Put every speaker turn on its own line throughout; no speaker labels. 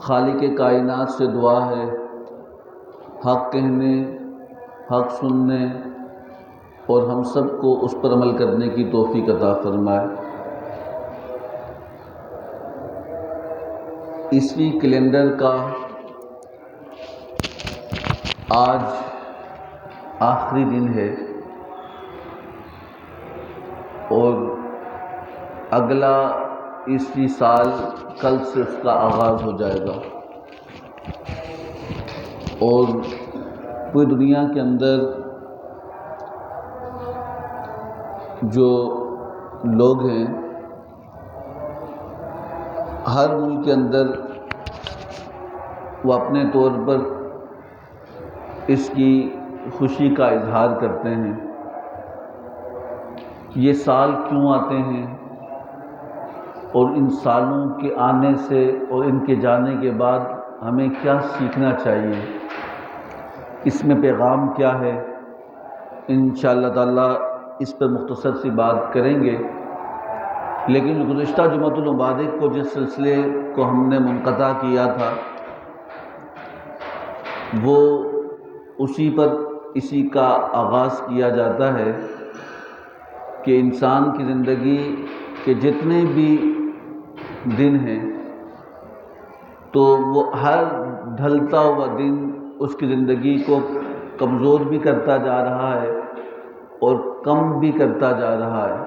خالق کائنات سے دعا ہے حق کہنے، حق سننے اور ہم سب کو اس پر عمل کرنے کی توفیق عطا فرمائے۔ عیسوی کیلنڈر کا آج آخری دن ہے اور اگلا عیسوی سال کل سے اس کا آغاز ہو جائے گا، اور پوری دنیا کے اندر جو لوگ ہیں، ہر ملک کے اندر وہ اپنے طور پر اس کی خوشی کا اظہار کرتے ہیں۔ یہ سال کیوں آتے ہیں اور ان سالوں کے آنے سے اور ان کے جانے کے بعد ہمیں کیا سیکھنا چاہیے، اس میں پیغام کیا ہے، انشاءاللہ تعالی اس پر مختصر سی بات کریں گے۔ لیکن گزشتہ جمعۃ المبارک کو جس سلسلے کو ہم نے منقطع کیا تھا وہ اسی کا آغاز کیا جاتا ہے کہ انسان کی زندگی کے جتنے بھی دن ہیں تو وہ ہر ڈھلتا ہوا دن اس کی زندگی کو کمزور بھی کرتا جا رہا ہے اور کم بھی کرتا جا رہا ہے،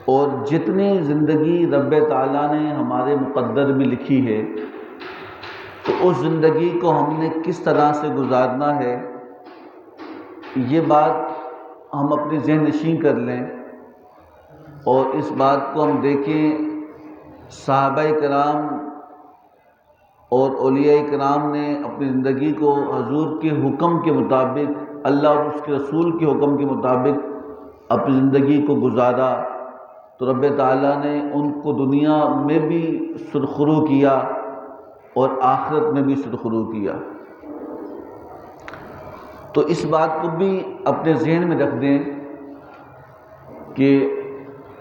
اور جتنی زندگی رب تعالیٰ نے ہمارے مقدر میں لکھی ہے تو اس زندگی کو ہم نے کس طرح سے گزارنا ہے، یہ بات ہم اپنی ذہن نشین کر لیں اور اس بات کو ہم دیکھیں۔ صحابہ کرام اور اولیاء کرام نے اپنی زندگی کو حضور کے حکم کے مطابق، اللہ اور اس کے رسول کے حکم کے مطابق اپنی زندگی کو گزارا، تو رب تعالیٰ نے ان کو دنیا میں بھی سرخرو کیا اور آخرت میں بھی سرخرو کیا۔ تو اس بات کو بھی اپنے ذہن میں رکھ دیں کہ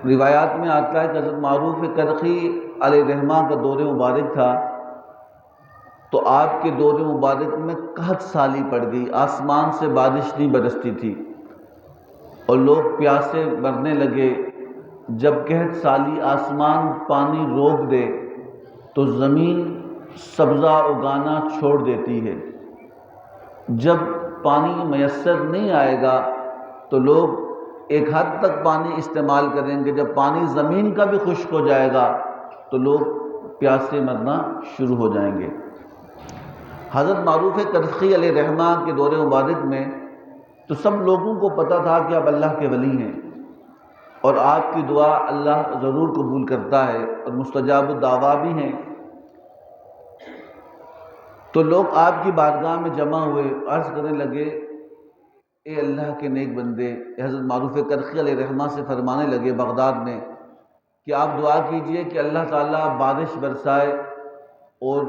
روایات میں آتا ہے کہ حضرت معروف کرخی علیہ رحمہ کا دور مبارک تھا، تو آپ کے دور مبارک میں قحط سالی پڑ گئی، آسمان سے بارش نہیں برستی تھی اور لوگ پیاسے مرنے لگے۔ جب قحط سالی آسمان پانی روک دے تو زمین سبزہ اگانا چھوڑ دیتی ہے، جب پانی میسر نہیں آئے گا تو لوگ ایک حد تک پانی استعمال کریں گے، جب پانی زمین کا بھی خشک ہو جائے گا تو لوگ پیاسے مرنا شروع ہو جائیں گے۔ حضرت معروف کرخی علیہ رحمہ کے دور مبارک میں تو سب لوگوں کو پتہ تھا کہ آپ اللہ کے ولی ہیں اور آپ کی دعا اللہ ضرور قبول کرتا ہے اور مستجاب الدعویٰ بھی ہیں، تو لوگ آپ کی بارگاہ میں جمع ہوئے، عرض کرنے لگے اے اللہ کے نیک بندے، حضرت معروف کرخی علیہ رحمہ سے فرمانے لگے بغداد میں کہ آپ دعا کیجئے کہ اللہ تعالیٰ بارش برسائے اور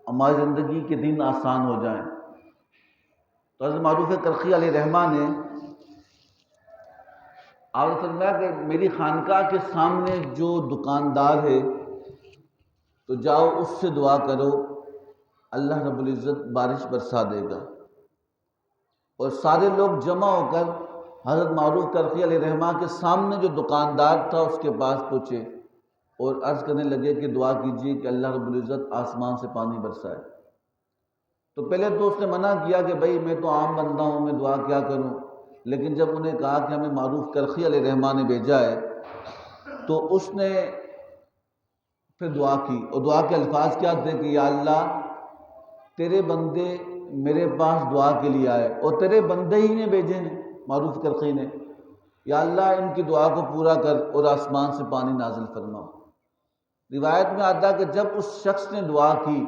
ہماری زندگی کے دن آسان ہو جائیں۔ تو حضرت معروف کرخی علیہ رحمہ نے آپ نے فرمایا کہ میری خانقاہ کے سامنے جو دکاندار ہے تو جاؤ اس سے دعا کرو، اللہ رب العزت بارش برسا دے گا۔ اور سارے لوگ جمع ہو کر حضرت معروف کرخی علیہ رحمہ کے سامنے جو دکاندار تھا اس کے پاس پہنچے اور عرض کرنے لگے کہ دعا کیجیے کہ اللہ رب العزت آسمان سے پانی برسائے۔ تو پہلے تو اس نے منع کیا کہ بھائی میں تو عام بندہ ہوں، میں دعا کیا کروں، لیکن جب انہیں کہا کہ ہمیں معروف کرخی علیہ رحمہ نے بھیجا ہے تو اس نے پھر دعا کی، اور دعا کے الفاظ کیا تھے کہ یا اللہ تیرے بندے میرے پاس دعا کے لیے آئے اور تیرے بندے ہی نے بھیجے ہیں معروف کرخی نے، یا اللہ ان کی دعا کو پورا کر اور آسمان سے پانی نازل فرما۔ روایت میں آتا ہے کہ جب اس شخص نے دعا کی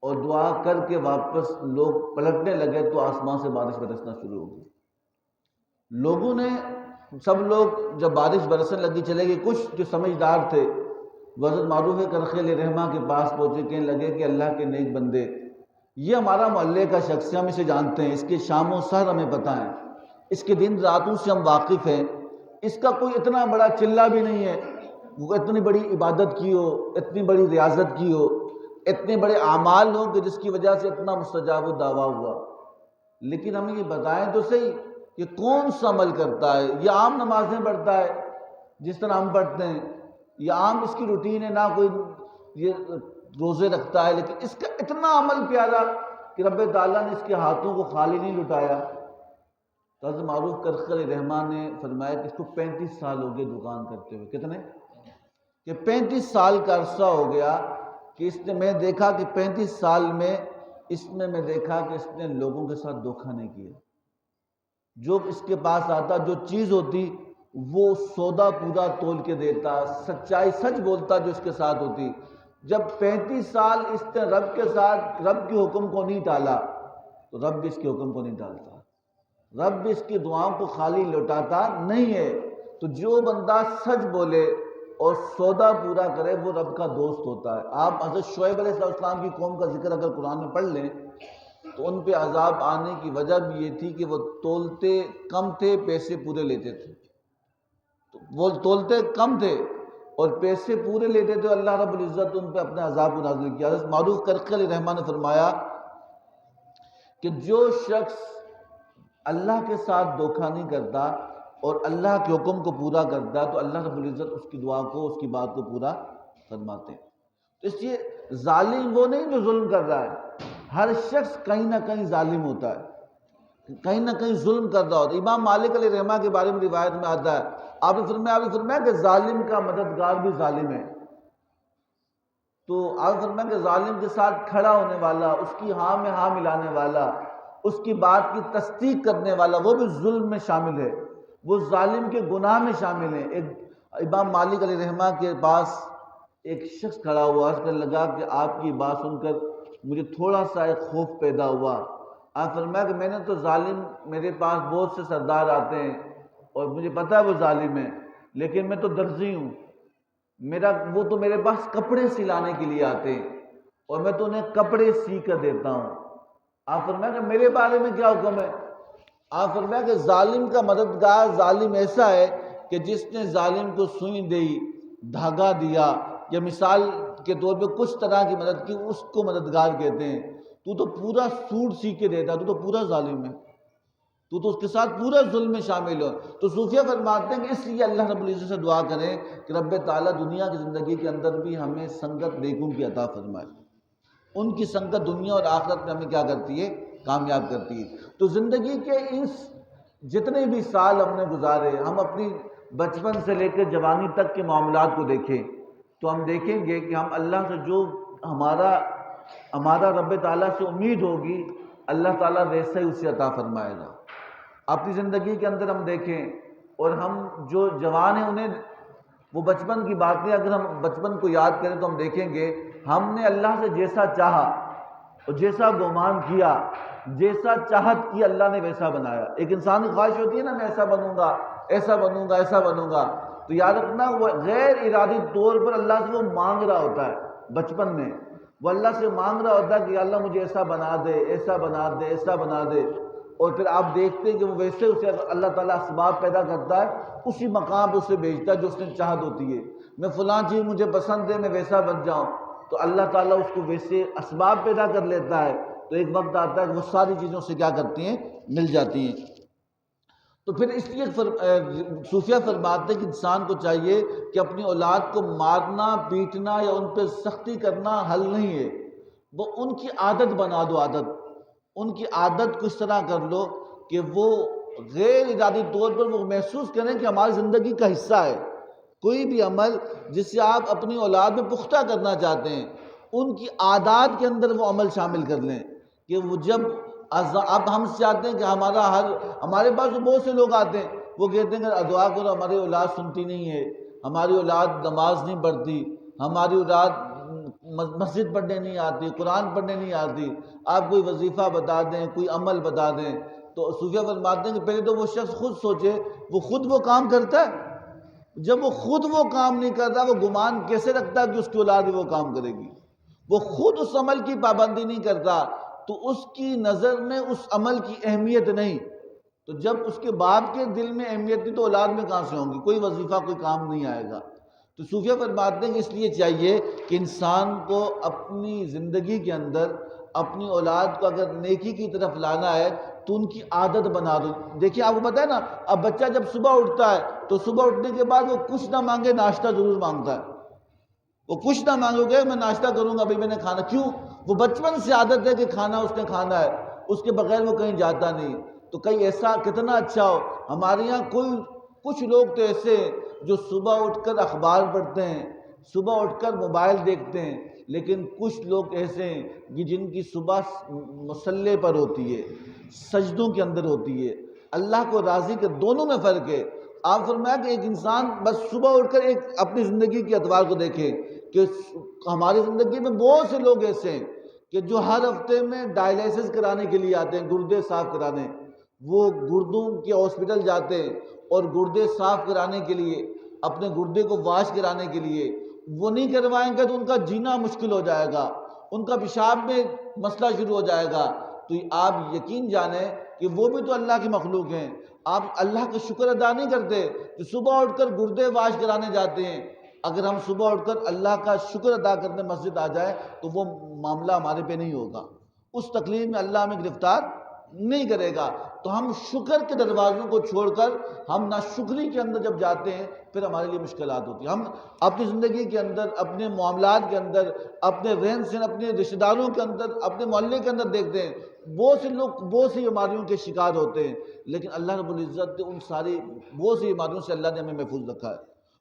اور دعا کر کے واپس لوگ پلٹنے لگے تو آسمان سے بارش برسنا شروع ہو گئی۔ لوگوں نے سب لوگ جب بارش برسنے لگی چلے گئے، کچھ جو سمجھدار تھے وہ حضرت معروف کرخی علیہ رحمہ کے پاس پہنچے، کہنے لگے کہ اللہ کے نیک بندے، یہ ہمارا محلے کا شخص ہے، ہم اسے جانتے ہیں، اس کے شام و سحر ہمیں پتہ ہے، اس کے دن راتوں سے ہم واقف ہیں، اس کا کوئی اتنا بڑا چلہ بھی نہیں ہے وہ اتنی بڑی عبادت کی ہو، اتنی بڑی ریاضت کی ہو، اتنے بڑے اعمال ہوں کہ جس کی وجہ سے اتنا مستجاب الدعویٰ ہوا، لیکن ہمیں یہ بتائیں تو صحیح کہ کون سا عمل کرتا ہے؟ یہ عام نمازیں پڑھتا ہے جس طرح ہم پڑھتے ہیں، یہ عام اس کی روٹین ہے، نہ کوئی یہ روزے رکھتا ہے، لیکن اس کا اتنا عمل پیارا کہ رب تعالیٰ نے اس کے ہاتھوں کو خالی نہیں لٹایا۔ تو حضرت معروف کرخی علیہ رحمٰن نے فرمایا کہ اس کو 35 سال ہو گئے دکان کرتے ہوئے۔ کتنے؟ کہ 35 سال کا عرصہ ہو گیا کہ اس نے، میں دیکھا کہ 35 سال میں میں دیکھا کہ اس نے لوگوں کے ساتھ دھوکہ نہیں کیا۔ جو اس کے پاس آتا، جو چیز ہوتی وہ سودا پورا تول کے دیتا، سچائی سچ بولتا جو اس کے ساتھ ہوتی۔ جب 35 سال اس نے رب کے ساتھ رب کے حکم کو نہیں ٹالا تو رب بھی اس کے حکم کو نہیں ٹالتا، رب بھی اس کی دعاؤں کو خالی لوٹاتا نہیں ہے۔ تو جو بندہ سچ بولے اور سودا پورا کرے وہ رب کا دوست ہوتا ہے۔ آپ حضرت شعیب علیہ السلام کی قوم کا ذکر اگر قرآن میں پڑھ لیں تو ان پہ عذاب آنے کی وجہ بھی یہ تھی کہ وہ تولتے کم تھے، پیسے پورے لیتے تھے۔ وہ تولتے کم تھے اور پیسے پورے لیتے تھے، اللہ رب العزت ان پہ اپنے عذاب کو نازل کیا۔ حضرت معروف کرخی علیہ رحمٰن نے فرمایا کہ جو شخص اللہ کے ساتھ دھوکہ نہیں کرتا اور اللہ کے حکم کو پورا کرتا تو اللہ رب العزت اس کی دعا کو، اس کی بات کو پورا فرماتے ہیں۔ تو اس لیے ظالم وہ نہیں جو ظلم کر رہا ہے، ہر شخص کہیں نہ کہیں ظالم ہوتا ہے، کہیں نہ کہیں ظلم کر رہا ہوتا ہے۔ امام مالک علیہ رحمہ کے بارے میں روایت میں آتا ہے، آپ نے فرمایا کہ ظالم کا مددگار بھی ظالم ہے۔ تو آپ نے فرمایا کہ ظالم کے ساتھ کھڑا ہونے والا، اس کی ہاں میں ہاں ملانے والا، اس کی بات کی تصدیق کرنے والا، وہ بھی ظلم میں شامل ہے، وہ ظالم کے گناہ میں شامل ہے۔ ایک امام مالک علیہ رحمہ کے پاس ایک شخص کھڑا ہوا، اس کو لگا کہ آپ کی بات سن کر مجھے تھوڑا سا ایک خوف پیدا ہوا۔ آپ فرمایا کہ میں نے تو ظالم، میرے پاس بہت سے سردار آتے ہیں اور مجھے پتا ہے وہ ظالم ہے، لیکن میں تو درزی ہوں، وہ تو میرے پاس کپڑے سلانے کے لیے آتے ہیں اور میں تو انہیں کپڑے سی کر دیتا ہوں۔ آپ فرمایا کہ میرے بارے میں کیا حکم ہے؟ آپ فرمایا کہ ظالم کا مددگار ظالم ایسا ہے کہ جس نے ظالم کو سوئی دی، دھاگا دیا، یا مثال کے طور پہ کچھ طرح کی مدد کی، اس کو مددگار کہتے ہیں۔ تو پورا سوٹ سی کے دیتا، تو پورا ظالم ہے، تو اس کے ساتھ پورا ظلم میں شامل ہو۔ تو صوفیہ فرماتے ہیں کہ اس لیے اللہ رب العزت سے دعا کریں کہ رب تعالیٰ دنیا کی زندگی کے اندر بھی ہمیں سنگت نیکوں کی عطا فرمائے، ان کی سنگت دنیا اور آخرت میں ہمیں کیا کرتی ہے؟ کامیاب کرتی ہے۔ تو زندگی کے اس جتنے بھی سال ہم نے گزارے، ہم اپنی بچپن سے لے کر جوانی تک کے معاملات کو دیکھیں تو ہم دیکھیں گے کہ ہم اللہ سے جو ہمارا رب تعالیٰ سے امید ہوگی، اللہ تعالیٰ ویسا ہی اسے عطا فرمائے گا۔ اپنی زندگی کے اندر ہم دیکھیں، اور ہم جو جوان ہیں انہیں وہ بچپن کی باتیں اگر ہم بچپن کو یاد کریں تو ہم دیکھیں گے ہم نے اللہ سے جیسا چاہا اور جیسا گمان کیا، جیسا چاہت کی، اللہ نے ویسا بنایا۔ ایک انسان کی خواہش ہوتی ہے نا، میں ایسا بنوں گا، ایسا بنوں گا، ایسا بنوں گا، تو یاد رکھنا وہ غیر ارادی طور پر اللہ سے وہ مانگ رہا ہوتا ہے۔ بچپن میں وہ اللہ سے مانگ رہا ہوتا ہے کہ اللہ مجھے ایسا بنا دے، ایسا بنا دے، ایسا بنا دے، اور پھر آپ دیکھتے ہیں کہ وہ ویسے اسے اللہ تعالیٰ اسباب پیدا کرتا ہے، اسی مقام پہ اسے بھیجتا ہے جو اس نے چاہت ہوتی ہے۔ میں فلاں چیز مجھے پسند ہے، میں ویسا بن جاؤں، تو اللہ تعالیٰ اس کو ویسے اسباب پیدا کر لیتا ہے، تو ایک وقت آتا ہے کہ وہ ساری چیزوں سے کیا کرتی ہیں؟ مل جاتی ہیں۔ تو پھر اس لیے صوفیہ فرماتے ہیں کہ انسان کو چاہیے کہ اپنی اولاد کو مارنا، پیٹنا یا ان پہ سختی کرنا حل نہیں ہے، وہ ان کی عادت بنا دو، ان کی عادت کو اس طرح کر لو کہ وہ غیر ارادی طور پر وہ محسوس کریں کہ ہماری زندگی کا حصہ ہے۔ کوئی بھی عمل جس سے آپ اپنی اولاد میں پختہ کرنا چاہتے ہیں، ان کی عادات کے اندر وہ عمل شامل کر لیں کہ وہ جب اب ہم چاہتے ہیں کہ ہمارے پاس بہت سے لوگ آتے ہیں، وہ کہتے ہیں کہ دعا کرو، ہماری اولاد سنتی نہیں ہے، ہماری اولاد نماز نہیں پڑھتی، ہماری اولاد مسجد پڑھنے نہیں آتی، قرآن پڑھنے نہیں آتی، آپ کوئی وظیفہ بتا دیں، کوئی عمل بتا دیں۔ تو صوفیہ فرماتے ہیں کہ پہلے تو وہ شخص خود سوچے وہ خود وہ کام کرتا ہے؟ جب وہ خود وہ کام نہیں کرتا، وہ گمان کیسے رکھتا ہے کہ اس کی اولاد وہ کام کرے گی؟ وہ خود اس عمل کی پابندی نہیں کرتا تو اس کی نظر میں اس عمل کی اہمیت نہیں، تو جب اس کے باپ کے دل میں اہمیت نہیں تو اولاد میں کہاں سے ہوں گی؟ کوئی وظیفہ، کوئی کام نہیں آئے گا۔ تو صوفیہ فرماتے ہیں کہ اس لیے چاہیے کہ انسان کو اپنی زندگی کے اندر اپنی اولاد کو اگر نیکی کی طرف لانا ہے تو ان کی عادت بنا دو. دیکھیے آپ کو پتہ ہے نا، اب بچہ جب صبح اٹھتا ہے تو صبح اٹھنے کے بعد وہ کچھ نہ مانگے ناشتہ ضرور مانگتا ہے. وہ کچھ نہ مانگو گے میں ناشتہ کروں گا ابھی میں نے کھانا. کیوں؟ وہ بچپن سے عادت ہے کہ کھانا اس نے کھانا ہے، اس کے بغیر وہ کہیں جاتا نہیں. تو کہیں ایسا کتنا اچھا ہو. ہمارے یہاں کچھ لوگ تو ایسے ہیں جو صبح اٹھ کر اخبار پڑھتے ہیں، صبح اٹھ کر موبائل دیکھتے ہیں، لیکن کچھ لوگ ایسے ہیں کہ جن کی صبح مصلے پر ہوتی ہے، سجدوں کے اندر ہوتی ہے، اللہ کو راضی کر. دونوں میں فرق ہے. آپ فرمایا کہ ایک انسان بس صبح اٹھ کر ایک اپنی زندگی کے اعتبار کو دیکھے کہ ہماری زندگی میں بہت سے لوگ ایسے ہیں کہ جو ہر ہفتے میں ڈائلیسس کرانے کے لیے آتے ہیں، گردے صاف کرانے. وہ گردوں کے ہاسپٹل جاتے ہیں اور گردے صاف کرانے کے لیے، اپنے گردے کو واش کرانے کے لیے. وہ نہیں کروائیں گے تو ان کا جینا مشکل ہو جائے گا، ان کا پیشاب میں مسئلہ شروع ہو جائے گا. تو آپ یقین جانیں کہ وہ بھی تو اللہ کی مخلوق ہیں. آپ اللہ کا شکر ادا نہیں کرتے کہ صبح اٹھ کر گردے واش کرانے جاتے ہیں. اگر ہم صبح اٹھ کر اللہ کا شکر ادا کرنے مسجد آ جائے تو وہ معاملہ ہمارے پہ نہیں ہوگا. اس تکلیف میں اللہ ہمیں گرفتار نہیں کرے گا. تو ہم شکر کے دروازوں کو چھوڑ کر ہم ناشکری کے اندر جب جاتے ہیں پھر ہمارے لیے مشکلات ہوتی ہیں. ہم اپنی زندگی کے اندر، اپنے معاملات کے اندر، اپنے رہن سہن، اپنے رشتہ داروں کے اندر، اپنے محلے کے اندر دیکھتے ہیں بہت سے لوگ بہت سی بیماریوں کے شکار ہوتے ہیں، لیکن اللہ رب العزت نے ان ساری بہت سی بیماریوں سے اللہ نے ہمیں محفوظ رکھا ہے،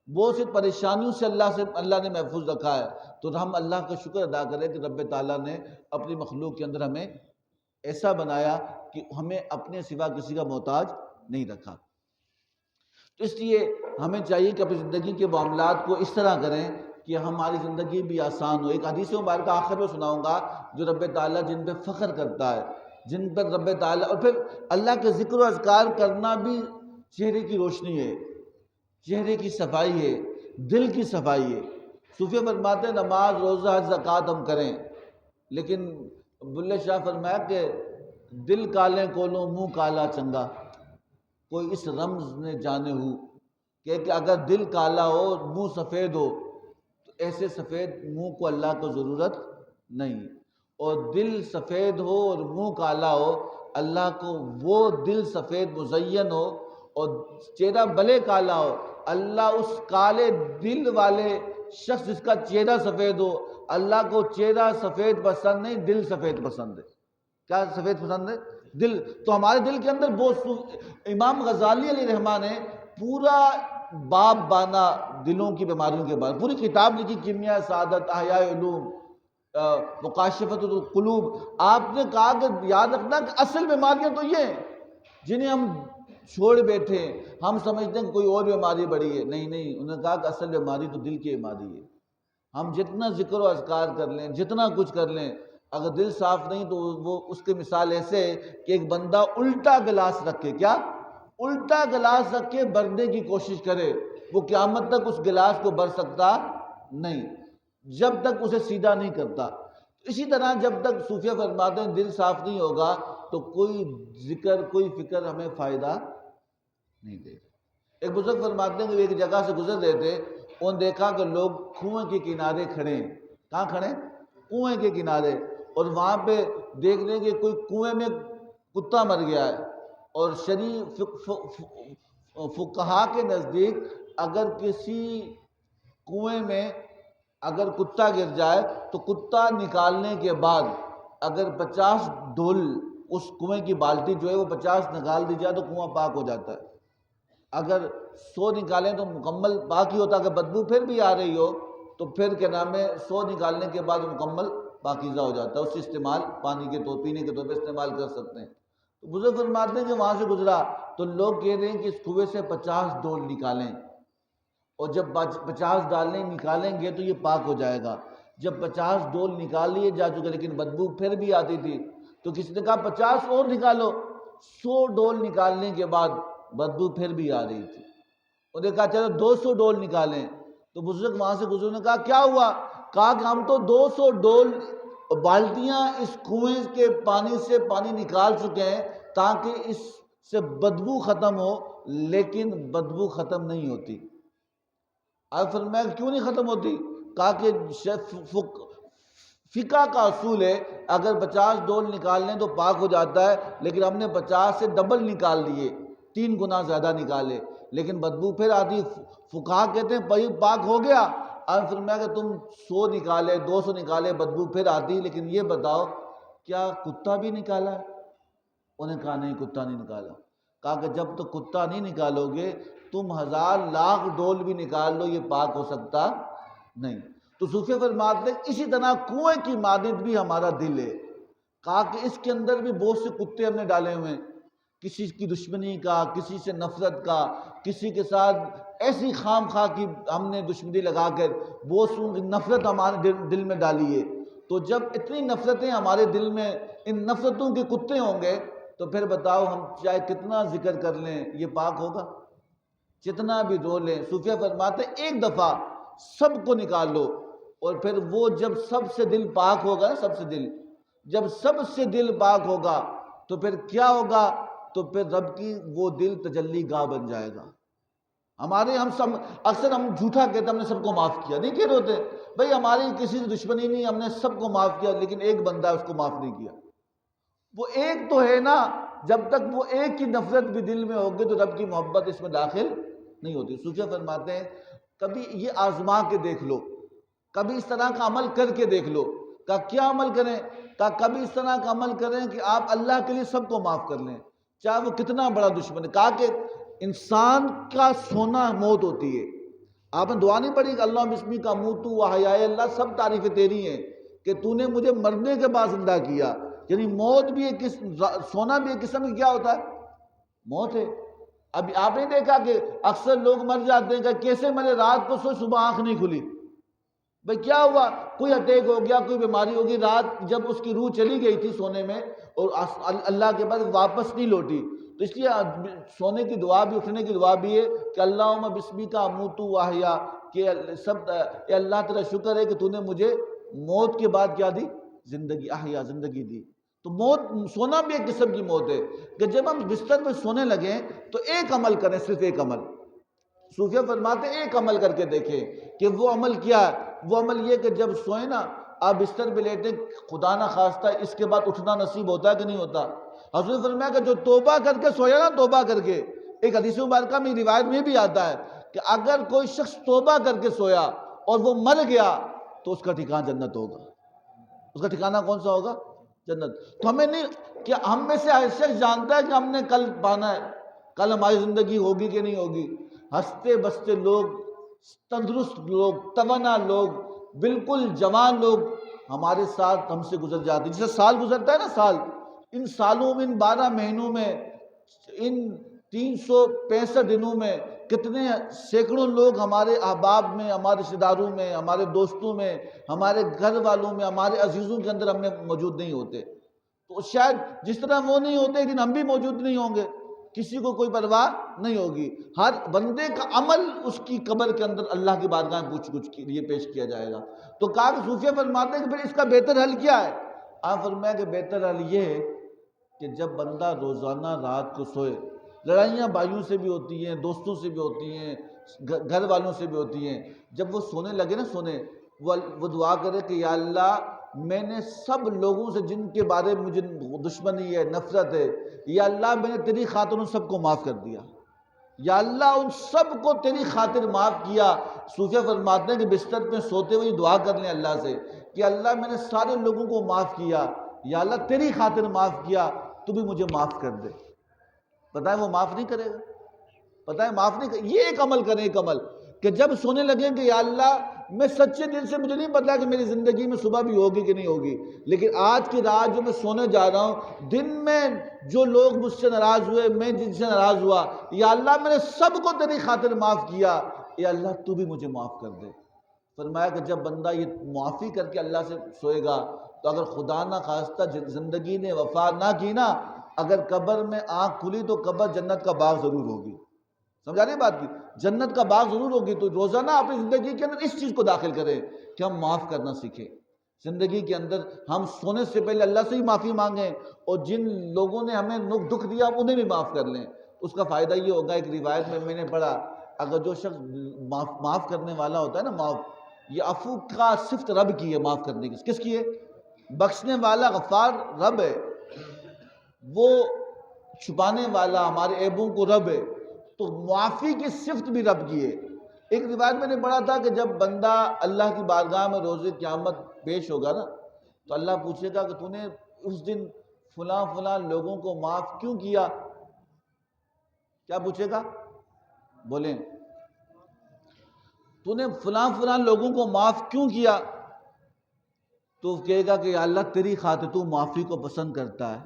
بہت سی پریشانیوں سے اللہ نے محفوظ رکھا ہے. تو ہم اللہ کا شکر ادا کریں کہ رب تعالیٰ نے اپنی مخلوق کے اندر ہمیں ایسا بنایا کہ ہمیں اپنے سوا کسی کا محتاج نہیں رکھا. تو اس لیے ہمیں چاہیے کہ اپنی زندگی کے معاملات کو اس طرح کریں کہ ہماری زندگی بھی آسان ہو. ایک حدیث مبارکہ آخر میں سناؤں گا جو رب تعالیٰ جن پہ فخر کرتا ہے، جن پر رب تعالیٰ، اور پھر اللہ کے ذکر و اذکار کرنا بھی چہرے کی روشنی ہے، چہرے کی صفائی ہے، دل کی صفائی ہے. صوفیہ فرماتے ہیں نماز، روزہ، حج، زکوٰۃ ہم کریں، لیکن بلے شاہ فرمایا کہ دل کالے کولوں منہ کالا چنگا. کوئی اس رمز نے جانے ہو کہ اگر دل کالا ہو منہ سفید ہو تو ایسے سفید منہ کو اللہ کو ضرورت نہیں. اور دل سفید ہو اور منہ کالا ہو، اللہ کو وہ دل سفید مزین ہو اور چہرہ بھلے کالا ہو، اللہ اس کالے دل والے شخص جس کا چہرہ سفید ہو، اللہ کو چہرہ سفید پسند نہیں، دل سفید پسند ہے. کیا سفید پسند ہے؟ دل. تو ہمارے دل کے اندر بہت امام غزالی علیہ رحمٰن نے پورا باب بانا دلوں کی بیماریوں کے بارے، پوری کتاب لکھی، کیمیا سعادت، احیاء علوم، مکاشفۃ القلوب. آپ نے کہا کہ یاد رکھنا کہ اصل بیماریاں تو یہ ہیں جنہیں ہم چھوڑ بیٹھے ہیں. ہم سمجھتے ہیں کہ کوئی اور بیماری بڑی ہے. نہیں، انہوں نے کہا کہ اصل بیماری تو دل کی بیماری ہے. ہم جتنا ذکر و اذکار کر لیں، جتنا کچھ کر لیں، اگر دل صاف نہیں تو وہ اس کی مثال ایسے ہے کہ ایک بندہ الٹا گلاس رکھ کے، کیا الٹا گلاس رکھ کے بھرنے کی کوشش کرے، وہ قیامت تک اس گلاس کو بھر سکتا نہیں جب تک اسے سیدھا نہیں کرتا. اسی طرح جب تک صوفیہ فرماتے ہیں دل صاف نہیں ہوگا تو کوئی ذکر، کوئی فکر ہمیں فائدہ نہیں دے گا. ایک بزرگ فرماتے ہیں کہ ایک جگہ سے گزر رہے تھے، انہوں نے دیکھا کہ لوگ کنویں کے کنارے کھڑے ہیں. کہاں کھڑے؟ کنویں کے کنارے. اور وہاں پہ دیکھ رہے کہ کوئی کنویں میں کتا مر گیا ہے. اور شریع فقہا کے نزدیک اگر کسی کنویں میں اگر کتا گر جائے تو کتا نکالنے کے بعد اگر 50 ڈول اس کنویں کی بالٹی جو ہے وہ 50 نکال دی جائے تو کنواں پاک ہو جاتا ہے. اگر 100 نکالیں تو مکمل پاک ہی ہوتا. اگر بدبو پھر بھی آ رہی ہو تو پھر کیا نام ہے 100 نکالنے کے بعد مکمل پاکیزہ ہو جاتا ہے. اس سے استعمال پانی کے طور، پینے کے طور پہ استعمال کر سکتے ہیں. تو بزرگ فرماتے ہیں کہ وہاں سے گزرا تو لوگ کہہ رہے ہیں کہ اس کنویں سے 50 ڈول نکالیں، اور جب 50 ڈالیں نکالیں گے تو یہ پاک ہو جائے گا. جب 50 ڈول نکال لیے جا چکے لیکن بدبو پھر بھی آتی تھی تو کسی نے کہا 50 اور نکالو. 100 ڈول نکالنے کے بعد بدبو پھر بھی آ رہی تھی. انہوں نے کہا چلو 200 ڈول نکالیں. تو بزرگ وہاں سے گزرے نے کہا کیا ہوا؟ کہا کہ ہم تو 200 ڈول بالٹیاں اس کنویں کے پانی سے پانی نکال چکے ہیں تاکہ اس سے بدبو ختم ہو، لیکن بدبو ختم نہیں ہوتی. آپ فرمایا کیوں نہیں ختم ہوتی؟ کہا کہ فقہ کا اصول ہے اگر 50 ڈول نکال لیں تو پاک ہو جاتا ہے، لیکن ہم نے 50 سے ڈبل نکال لیے، 3 گنا زیادہ نکالے، لیکن بدبو پھر آتی۔ فقہا کہتے ہیں بھائی پاک ہو گیا۔ آپ فرمایا کہ تم 100 نکالے 200 نکالے بدبو پھر آتی، لیکن یہ بتاؤ کیا کتا بھی نکالا؟ انہیں کہا نہیں، کتا نہیں نکالا۔ کہا کہ جب تک کتا نہیں نکالو گے تم 1000 لاکھ ڈول بھی نکال لو، یہ پاک ہو سکتا نہیں۔ تو صوفیہ فرماتے ہیں اسی طرح کنویں کی مانند بھی ہمارا دل ہے۔ کہا کہ اس کے اندر بھی بہت سے کتے ہم نے ڈالے ہوئے ہیں، کسی کی دشمنی کا، کسی سے نفرت کا، کسی کے ساتھ ایسی خام خواہ کی ہم نے دشمنی لگا کر بہت سی نفرت ہمارے دل میں ڈالی ہے۔ تو جب اتنی نفرتیں ہمارے دل میں، ان نفرتوں کے کتے ہوں گے تو پھر بتاؤ ہم چاہے کتنا ذکر کر لیں یہ پاک ہوگا؟ جتنا بھی رو لیں۔ صوفیہ فرماتے ہیں ایک دفعہ سب کو نکال لو، اور پھر وہ جب سب سے دل پاک ہوگا، سب سے دل، جب سب سے دل پاک ہوگا تو پھر کیا ہوگا؟ تو پھر رب کی وہ دل تجلی گاہ بن جائے گا۔ ہمارے ہم سب اکثر ہم جھوٹا کہتے ہیں ہم نے سب کو معاف کیا، نہیں کہہ ہوتے بھائی ہماری کسی سے دشمنی نہیں، ہم نے سب کو معاف کیا، لیکن ایک بندہ اس کو معاف نہیں کیا۔ وہ ایک تو ہے نا، جب تک وہ ایک کی نفرت بھی دل میں ہوگی تو رب کی محبت اس میں داخل نہیں ہوتی۔ صوفیہ فرماتے ہیں کبھی یہ آزما کے دیکھ لو، کبھی اس طرح کا عمل کر کے دیکھ لو۔ کہ کیا عمل کریں؟ کہ کبھی اس طرح کا عمل کریں کہ آپ اللہ کے لیے سب کو معاف کر لیں، چاہے وہ کتنا بڑا دشمن ہے۔ کہا کہ انسان کا سونا موت ہوتی ہے۔ آپ نے دعا نہیں پڑھی کہ اللہ بسمی کا موت و حیائے، اللہ سب تعریفیں تیری ہیں کہ تو نے مجھے مرنے کے بعد زندہ کیا۔ یعنی موت بھی ایک سونا بھی ایک قسم کی کیا ہوتا ہے؟ موت ہے۔ اب آپ نے دیکھا کہ اکثر لوگ مر جاتے ہیں کہ کیسے مرے؟ رات کو سوئے صبح آنکھ نہیں کھلی، بھئی کیا ہوا؟ کوئی اٹیک ہو گیا، کوئی بیماری ہوگی، رات جب اس کی روح چلی گئی تھی سونے میں اور اللہ کے بعد واپس نہیں لوٹی۔ تو اس لیے سونے کی دعا بھی، اٹھنے کی دعا بھی ہے کہ اللہم بسمک اموت و احیا، کہ سب اے اللہ تیرا شکر ہے کہ تو نے مجھے موت کے بعد کیا دی؟ زندگی، احیا، زندگی دی۔ تو موت، سونا بھی ایک قسم کی موت ہے کہ جب ہم بستر میں سونے لگیں تو ایک عمل کریں، صرف ایک عمل۔ صوفیہ فرماتے ہیں ایک عمل کر کے دیکھیں کہ وہ عمل کیا ہے۔ وہ عمل یہ کہ جب سوئیں نا، آپ بستر پہ لیٹیں، خدا نہ خواستہ اس کے بعد اٹھنا نصیب ہوتا ہے کہ نہیں ہوتا؟ حضور نے فرمایا کہ جو توبہ کر کے سویا نا، توبہ کر کے، ایک حدیث مبارکہ میں روایت میں بھی آتا ہے کہ اگر کوئی شخص توبہ کر کے سویا اور وہ مر گیا تو اس کا ٹھکانہ جنت ہوگا۔ اس کا ٹھکانہ کون سا ہوگا؟ جنت۔ تو ہمیں نہیں کہ ہم میں سے ہر شخص جانتا ہے کہ ہم نے کل پانا ہے، کل ہماری زندگی ہوگی کہ نہیں ہوگی۔ ہنستے بستے لوگ، تندرست لوگ، توانا لوگ، بالکل جوان لوگ ہمارے ساتھ ہم سے گزر جاتے ہیں۔ جیسے سال گزرتا ہے نا، سال، ان سالوں میں، ان 12 مہینوں میں، ان 365 دنوں میں کتنے سینکڑوں لوگ ہمارے احباب میں، ہمارے رشتہ داروں میں، ہمارے دوستوں میں، ہمارے گھر والوں میں، ہمارے عزیزوں کے اندر ہم میں موجود نہیں ہوتے۔ تو شاید جس طرح وہ نہیں ہوتے ایک دن ہم بھی موجود نہیں ہوں گے، کسی کو کوئی پرواہ نہیں ہوگی۔ ہر بندے کا عمل اس کی قبر کے اندر اللہ کی بارگاہ میں پوچھ گچھ کے لیے پیش کیا جائے گا۔ تو کہا کہ صوفیہ فرماتے ہیں کہ پھر اس کا بہتر حل کیا ہے؟ آپ فرمایا کہ بہتر حل یہ ہے کہ جب بندہ روزانہ رات کو سوئے، لڑائیاں بھائیوں سے بھی ہوتی ہیں، دوستوں سے بھی ہوتی ہیں، گھر والوں سے بھی ہوتی ہیں، جب وہ سونے لگے نا، سونے، وہ دعا کرے کہ یا اللہ میں نے سب لوگوں سے جن کے بارے میں مجھے دشمنی ہے، نفرت ہے، یا اللہ میں نے تیری خاطر ان سب کو معاف کر دیا، یا اللہ ان سب کو تیری خاطر معاف کیا۔ صوفیہ فرماتے ہیں کہ بستر پہ سوتے ہوئے دعا کر لیں اللہ سے کہ اللہ میں نے سارے لوگوں کو معاف کیا، یا اللہ تیری خاطر معاف کیا، تو بھی مجھے معاف کر دے۔ پتہ ہے وہ معاف نہیں کرے گا، پتہ ہے معاف نہیں کرے۔ یہ ایک عمل کریں، ایک عمل کہ جب سونے لگیں کہ یا اللہ میں سچے دل سے، مجھے نہیں پتا کہ میری زندگی میں صبح بھی ہوگی کہ نہیں ہوگی، لیکن آج کی رات جو میں سونے جا رہا ہوں، دن میں جو لوگ مجھ سے ناراض ہوئے، میں جن سے ناراض ہوا، یا اللہ میں نے سب کو تیری خاطر معاف کیا، یا اللہ تو بھی مجھے معاف کر دے۔ فرمایا کہ جب بندہ یہ معافی کر کے اللہ سے سوئے گا تو اگر خدا نہ خواستہ زندگی نے وفا نہ کی نا، اگر قبر میں آنکھ کھلی تو قبر جنت کا باغ ضرور ہوگی۔ سمجھا نہیں بات کی؟ جنت کا باغ ضرور ہوگی۔ تو روزانہ اپنی زندگی کے اندر اس چیز کو داخل کریں کہ ہم معاف کرنا سیکھیں۔ زندگی کے اندر ہم سونے سے پہلے اللہ سے ہی معافی مانگیں، اور جن لوگوں نے ہمیں دکھ دیا انہیں بھی معاف کر لیں۔ اس کا فائدہ یہ ہوگا، ایک روایت میں نے پڑھا اگر جو شخص معاف کرنے والا ہوتا ہے نا، معاف، یہ عفو کا صفت رب کی ہے، معاف کرنے کی کس کی ہے؟ بخشنے والا غفار رب ہے، وہ چھپانے والا ہمارے عیبوں کو رب ہے، تو معافی کی صفت بھی رب کی ہے۔ ایک روایت میں نے پڑھا تھا کہ جب بندہ اللہ کی بارگاہ میں روز قیامت پیش ہوگا نا، تو اللہ پوچھے گا کہ تو نے اس دن فلاں فلاں لوگوں کو معاف کیوں کیا؟ کیا پوچھے گا؟ بولیں، تو نے فلاں فلاں لوگوں کو معاف کیوں کیا؟ تو کہے گا کہ یا اللہ تیری خاطر تو معافی کو پسند کرتا ہے۔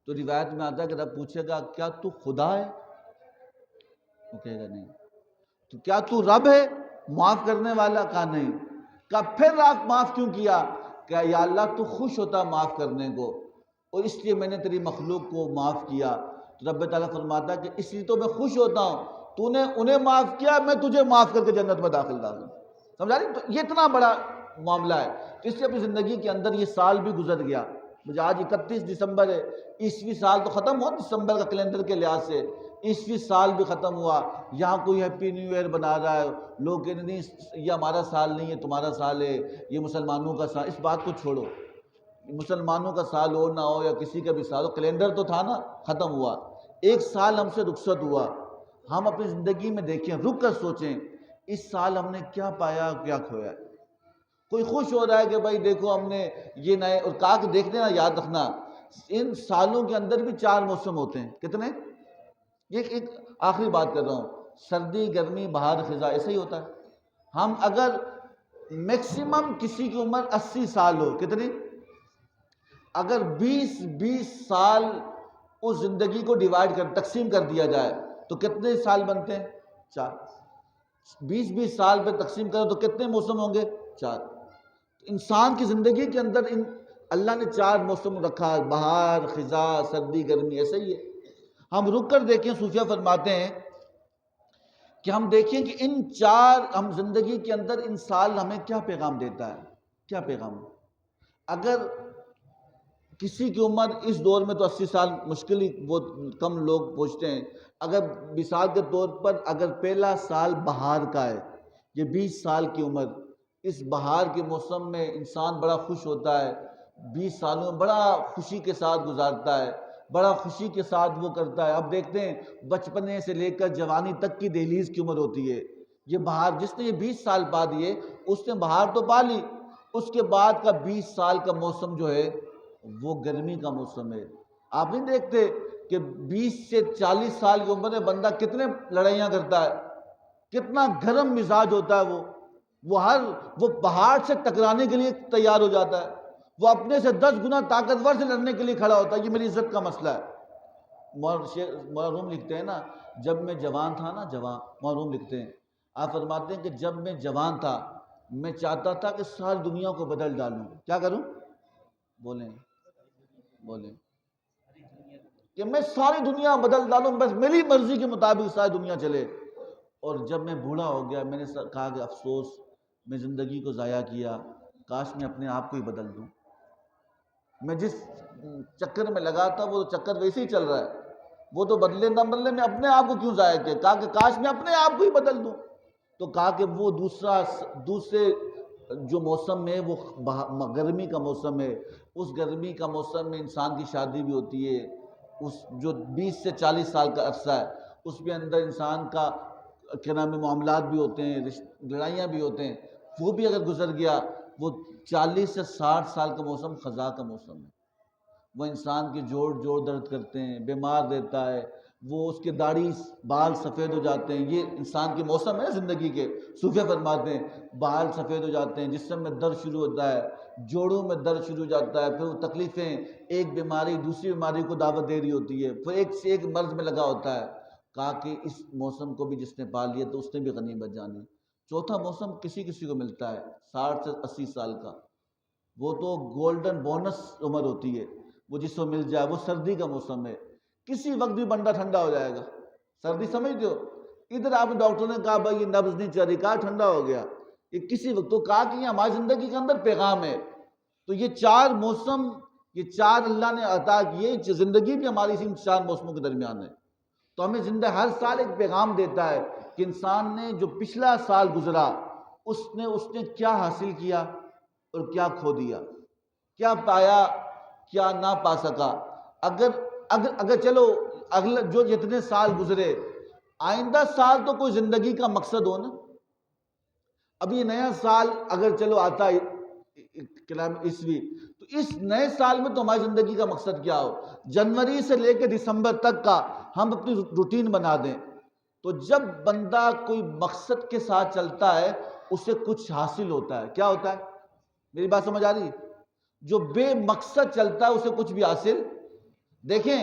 تو روایت میں آتا ہے کہ رب پوچھے گا کیا تو خدا ہے؟ وہ کہے گا نہیں۔ تو کیا تو رب ہے معاف کرنے والا؟ کہا نہیں۔ کہا پھر آپ معاف کیوں کیا؟ کہ یا اللہ تو خوش ہوتا معاف کرنے کو، اور اس لیے میں نے تیری مخلوق کو معاف کیا۔ تو رب تعالیٰ فرماتا ہے کہ اس لیے تو میں خوش ہوتا ہوں، تو نے انہیں معاف کیا، میں تجھے معاف کر کے جنت میں داخل ڈالوں۔ سمجھا رہی؟ تو یہ اتنا بڑا معاملہ ہے۔ تو اس لیے اپنی زندگی کے اندر یہ سال بھی گزر گیا، مجھے آج 31 دسمبر ہے، عیسوی سال تو ختم ہوا دسمبر کا کیلنڈر کے لحاظ سے، عیسوی سال بھی ختم ہوا۔ یہاں کوئی ہیپی نیو ایئر بنا رہا ہے، لوگ کہتے نہیں یہ ہمارا سال نہیں ہے تمہارا سال ہے، یہ مسلمانوں کا سال۔ اس بات کو چھوڑو، مسلمانوں کا سال ہو نہ ہو یا کسی کا بھی سال ہو، کیلنڈر تو تھا نا، ختم ہوا۔ ایک سال ہم سے رخصت ہوا۔ ہم اپنی زندگی میں دیکھیں، رک کر سوچیں، اس سال ہم نے کیا پایا کیا کھویا؟ کوئی خوش ہو رہا ہے کہ بھائی دیکھو ہم نے یہ نئے، اور کہا کہ دیکھ لینا، یاد رکھنا ان سالوں کے اندر بھی 4 موسم ہوتے ہیں۔ کتنے؟ یہ ایک آخری بات کر رہا ہوں، سردی، گرمی، بہار، خزاں، ایسا ہی ہوتا ہے۔ ہم اگر میکسیمم کسی کی عمر 80 سال ہو، کتنی؟ اگر 20 سال اس زندگی کو ڈیوائیڈ کر تقسیم کر دیا جائے تو کتنے سال بنتے ہیں؟ 4۔ 20 سال پہ تقسیم کرو تو کتنے موسم ہوں گے؟ 4۔ انسان کی زندگی کے اندر اللہ نے 4 موسم رکھا ہے، بہار، خزاں، سردی، گرمی، ایسا ہی ہے۔ ہم رک کر دیکھیں، صوفیہ فرماتے ہیں کہ ہم دیکھیں کہ ان 4 ہم زندگی کے اندر ان سال ہمیں کیا پیغام دیتا ہے، کیا پیغام؟ اگر کسی کی عمر اس دور میں تو 80 سال مشکل ہی، بہت کم لوگ پہنچتے ہیں۔ اگر مثال کے طور پر اگر پہلا سال بہار کا ہے، یہ 20 سال کی عمر، اس بہار کے موسم میں انسان بڑا خوش ہوتا ہے، 20 سالوں میں بڑا خوشی کے ساتھ گزارتا ہے، بڑا خوشی کے ساتھ وہ کرتا ہے۔ اب دیکھتے ہیں بچپنے سے لے کر جوانی تک کی دہلیز کی عمر ہوتی ہے۔ یہ بہار، جس نے یہ 20 سال پا دیے اس نے بہار تو پا لی، اس کے بعد کا 20 سال کا موسم جو ہے وہ گرمی کا موسم ہے۔ آپ نہیں دیکھتے کہ 20 سے 40 سال کی عمر میں بندہ کتنے لڑائیاں کرتا ہے، کتنا گرم مزاج ہوتا ہے، وہ پہاڑ سے ٹکرانے کے لیے تیار ہو جاتا ہے، وہ اپنے سے 10 گنا طاقتور سے لڑنے کے لیے کھڑا ہوتا ہے۔ یہ میری عزت کا مسئلہ ہے۔ محروم لکھتے ہیں نا، جب میں جوان تھا نا، جوان، محروم لکھتے ہیں، آپ فرماتے ہیں کہ جب میں جوان تھا میں چاہتا تھا کہ ساری دنیا کو بدل ڈالوں۔ کیا کروں؟ بولیں کہ میں ساری دنیا بدل ڈالوں، بس میری مرضی کے مطابق ساری دنیا چلے۔ اور جب میں بوڑھا ہو گیا میں نے کہا کہ افسوس، میں زندگی کو ضائع کیا، کاش میں اپنے آپ کو ہی بدل دوں۔ میں جس چکر میں لگا تھا وہ چکر ویسے ہی چل رہا ہے، وہ تو بدلے نہ بدلے، میں اپنے آپ کو کیوں ضائع کیا؟ کہا کہ کاش میں اپنے آپ کو ہی بدل دوں۔ تو کہا کہ وہ دوسرے جو موسم ہے وہ گرمی کا موسم ہے، اس گرمی کا موسم میں انسان کی شادی بھی ہوتی ہے، اس جو 20 سے 40 سال کا عرصہ ہے اس کے اندر انسان کا کیا نام ہے معاملات بھی ہوتے ہیں، لڑائیاں بھی ہوتے ہیں، وہ بھی اگر گزر گیا، وہ 40 سے 60 سال کا موسم خزاں کا موسم ہے۔ وہ انسان کے جوڑ درد کرتے ہیں، بیمار رہتا ہے، وہ اس کے داڑھی بال سفید ہو جاتے ہیں۔ یہ انسان کے موسم ہے زندگی کے۔ صوفیہ فرماتے ہیں بال سفید ہو جاتے ہیں، جسم میں درد شروع ہوتا ہے، جوڑوں میں درد شروع ہو جاتا ہے، پھر وہ تکلیفیں، ایک بیماری دوسری بیماری کو دعوت دے رہی ہوتی ہے، پھر ایک سے ایک مرض میں لگا ہوتا ہے۔ کہا کہ اس موسم کو بھی جس نے پا لیا تو اس نے بھی غنیمت جانی۔ چوتھا موسم کسی کو ملتا ہے 60 سے 80 سال کا، وہ تو گولڈن بونس عمر ہوتی ہے، وہ جس کو مل جائے، وہ سردی کا موسم ہے۔ کسی وقت بھی بندہ ٹھنڈا ہو جائے گا، سردی سمجھتے ہو؟ ادھر آپ ڈاکٹر نے کہا بھائی یہ نبض نہیں چل رہی، کہا ٹھنڈا ہو گیا، یہ کسی وقت تو کہا کہ یہ ہماری زندگی کے اندر پیغام ہے۔ تو یہ 4 موسم، یہ 4 اللہ نے عطا کیے، زندگی بھی ہماری اسی 4 موسموں کے درمیان ہے۔ تو ہمیں زندہ ہر سال ایک پیغام دیتا ہے کہ انسان نے جو پچھلا سال گزرا اس نے کیا حاصل کیا اور کیا کھو دیا، کیا پایا کیا نہ پا سکا۔ اگر چلو اگلا جو جتنے سال گزرے، آئندہ سال تو کوئی زندگی کا مقصد ہو نا۔ اب یہ نیا سال اگر چلو آتا ہے کلام عیسوی، تو اس نئے سال میں تو ہماری زندگی کا مقصد کیا ہو؟ جنوری سے لے کے دسمبر تک کا ہم اپنی روٹین بنا دیں، تو جب بندہ کوئی مقصد کے ساتھ چلتا ہے اسے کچھ حاصل ہوتا ہے۔ کیا ہوتا ہے؟ میری بات سمجھ آ رہی؟ جو بے مقصد چلتا ہے اسے کچھ بھی حاصل۔ دیکھیں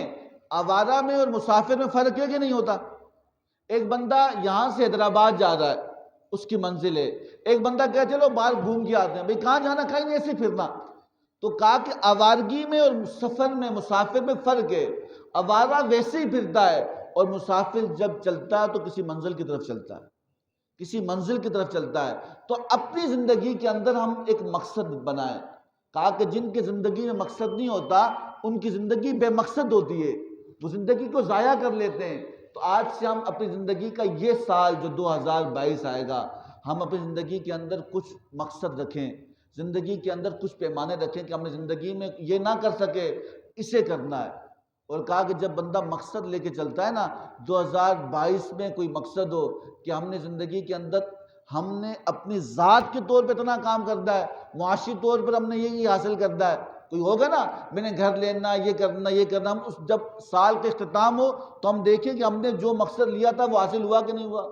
آوارہ میں اور مسافر میں فرق ہے کہ نہیں ہوتا؟ ایک بندہ یہاں سے حیدرآباد جا رہا ہے، اس کی منزل ہے، ایک بندہ کہا چلو باہر گھوم کے آتے ہیں، بھئی کہاں جانا، کہیں نہیں، ایسے پھرنا۔ تو کہا کہ آوارگی میں اور سفر میں مسافر میں فرق ہے۔ آوارہ ویسے ہی پھرتا ہے اور مسافر جب چلتا ہے تو کسی منزل کی طرف چلتا ہے، کسی منزل کی طرف چلتا ہے۔ تو اپنی زندگی کے اندر ہم ایک مقصد بنائیں۔ کہا کہ جن کی زندگی میں مقصد نہیں ہوتا ان کی زندگی بے مقصد ہوتی ہے، وہ زندگی کو ضائع کر لیتے ہیں۔ تو آج سے ہم اپنی زندگی کا یہ سال جو 2022 آئے گا، ہم اپنی زندگی کے اندر کچھ مقصد رکھیں، زندگی کے اندر کچھ پیمانے رکھیں کہ ہم نے زندگی میں یہ نہ کر سکے، اسے کرنا ہے۔ اور کہا کہ جب بندہ مقصد لے کے چلتا ہے نا، 2022 میں کوئی مقصد ہو کہ ہم نے زندگی کے اندر ہم نے اپنی ذات کے طور پہ اتنا کام کرنا ہے، معاشی طور پر ہم نے یہی حاصل کرنا ہے۔ کوئی ہوگا نا میں نے گھر لینا، یہ کرنا یہ کرنا، ہم اس جب سال کے اختتام ہو تو ہم دیکھیں کہ ہم نے جو مقصد لیا تھا وہ حاصل ہوا کہ نہیں ہوا۔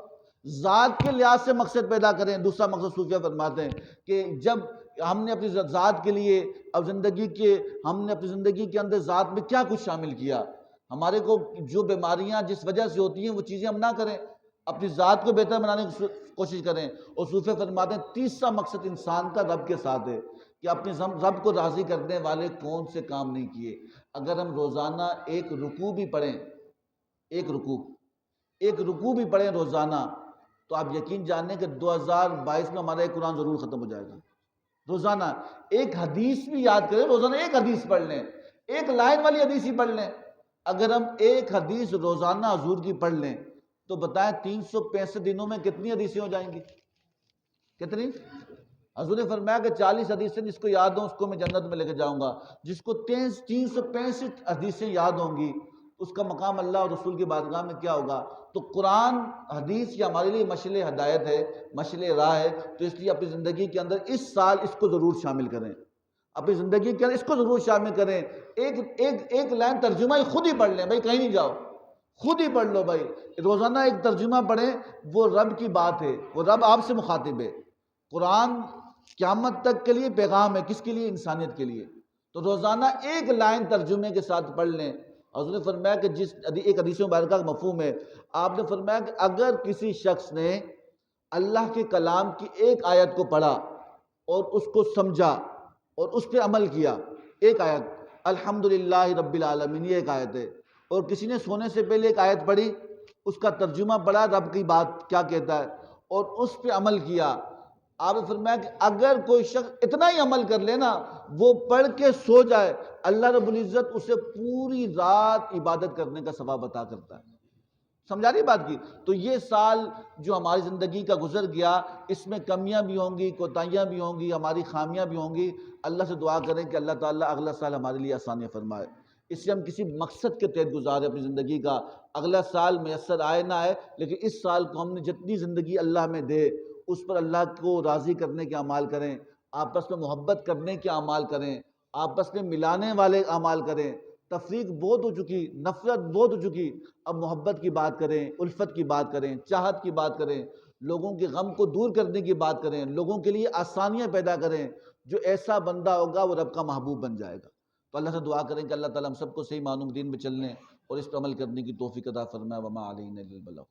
ذات کے لحاظ سے مقصد پیدا کریں۔ دوسرا مقصد صوفیہ فرماتے ہیں کہ جب ہم نے اپنی ذات کے لیے اب ہم نے اپنی زندگی کے اندر ذات میں کیا کچھ شامل کیا، ہمارے کو جو بیماریاں جس وجہ سے ہوتی ہیں وہ چیزیں ہم نہ کریں، اپنی ذات کو بہتر بنانے کی کوشش کریں۔ اور صوفیہ فرماتے ہیں تیسرا مقصد انسان کا رب کے ساتھ ہے کہ اپنے رب کو راضی کرنے والے کون سے کام نہیں کیے۔ اگر ہم روزانہ ایک رکوع بھی پڑھیں، ایک رکوع بھی پڑھیں روزانہ، تو آپ یقین جانیں کہ 2022 میں ہمارا ایک قرآن ضرور ختم ہو جائے گا۔ روزانہ ایک حدیث بھی یاد کریں، روزانہ ایک حدیث پڑھ لیں، ایک لائن والی حدیث ہی پڑھ لیں۔ اگر ہم ایک حدیث روزانہ حضور کی پڑھ لیں تو بتائیں 365 دنوں میں کتنی حدیثیں ہو جائیں گی؟ کتنی؟ حضور نے فرمایا کہ 40 حدیثیں جس کو یاد ہوں اس کو میں جنت میں لے کے جاؤں گا۔ جس کو 365 حدیثیں یاد ہوں گی اس کا مقام اللہ اور رسول کی بارگاہ میں کیا ہوگا؟ تو قرآن حدیث یہ ہمارے لیے مشعل ہدایت ہے، مشعل راہ ہے۔ تو اس لیے اپنی زندگی کے اندر اس سال اس کو ضرور شامل کریں، اپنی زندگی کے اندر اس کو ضرور شامل کریں۔ ایک لائن ترجمہ ہی خود ہی پڑھ لیں، بھائی کہیں نہیں جاؤ، خود ہی پڑھ لو بھائی، روزانہ ایک ترجمہ پڑھیں، وہ رب کی بات ہے، وہ رب آپ سے مخاطب ہے۔ قرآن قیامت تک کے لیے پیغام ہے، کس کے لیے؟ انسانیت کے لیے۔ تو روزانہ ایک لائن ترجمے کے ساتھ پڑھ لیں۔ حضور نے فرمایا کہ ایک حدیث مبارکہ کا مفہوم ہے، آپ نے فرمایا کہ اگر کسی شخص نے اللہ کے کلام کی ایک آیت کو پڑھا اور اس کو سمجھا اور اس پہ عمل کیا، ایک آیت الحمدللہ رب العالمین، یہ ایک آیت ہے، اور کسی نے سونے سے پہلے ایک آیت پڑھی، اس کا ترجمہ پڑھا رب کی بات کیا کہتا ہے اور اس پہ عمل کیا، آپ نے فرمایا کہ اگر کوئی شخص اتنا ہی عمل کر لے نا، وہ پڑھ کے سو جائے، اللہ رب العزت اسے پوری رات عبادت کرنے کا ثواب عطا کرتا ہے۔ سمجھا رہی بات کی؟ تو یہ سال جو ہماری زندگی کا گزر گیا، اس میں کمیاں بھی ہوں گی، کوتاہیاں بھی ہوں گی، ہماری خامیاں بھی ہوں گی۔ اللہ سے دعا کریں کہ اللہ تعالیٰ اگلا سال ہمارے لیے آسانیاں فرمائے، اس سے ہم کسی مقصد کے تحت گزارے اپنی زندگی کا۔ اگلا سال میسر آئے نہ آئے، لیکن اس سال کو ہم نے جتنی زندگی اللہ میں دے اس پر اللہ کو راضی کرنے کے اعمال کریں، آپس میں محبت کرنے کے اعمال کریں، آپس میں ملانے والے اعمال کریں۔ تفریق بہت ہو چکی، نفرت بہت ہو چکی، اب محبت کی بات کریں، الفت کی بات کریں، چاہت کی بات کریں، لوگوں کے غم کو دور کرنے کی بات کریں، لوگوں کے لیے آسانیاں پیدا کریں۔ جو ایسا بندہ ہوگا وہ رب کا محبوب بن جائے گا۔ تو اللہ سے دعا کریں کہ اللہ تعالیٰ ہم سب کو صحیح معلوم دین پہ چلنے اور اس پر عمل کرنے کی توفیق عطا فرمائے۔ وما علینا الا البلاغ۔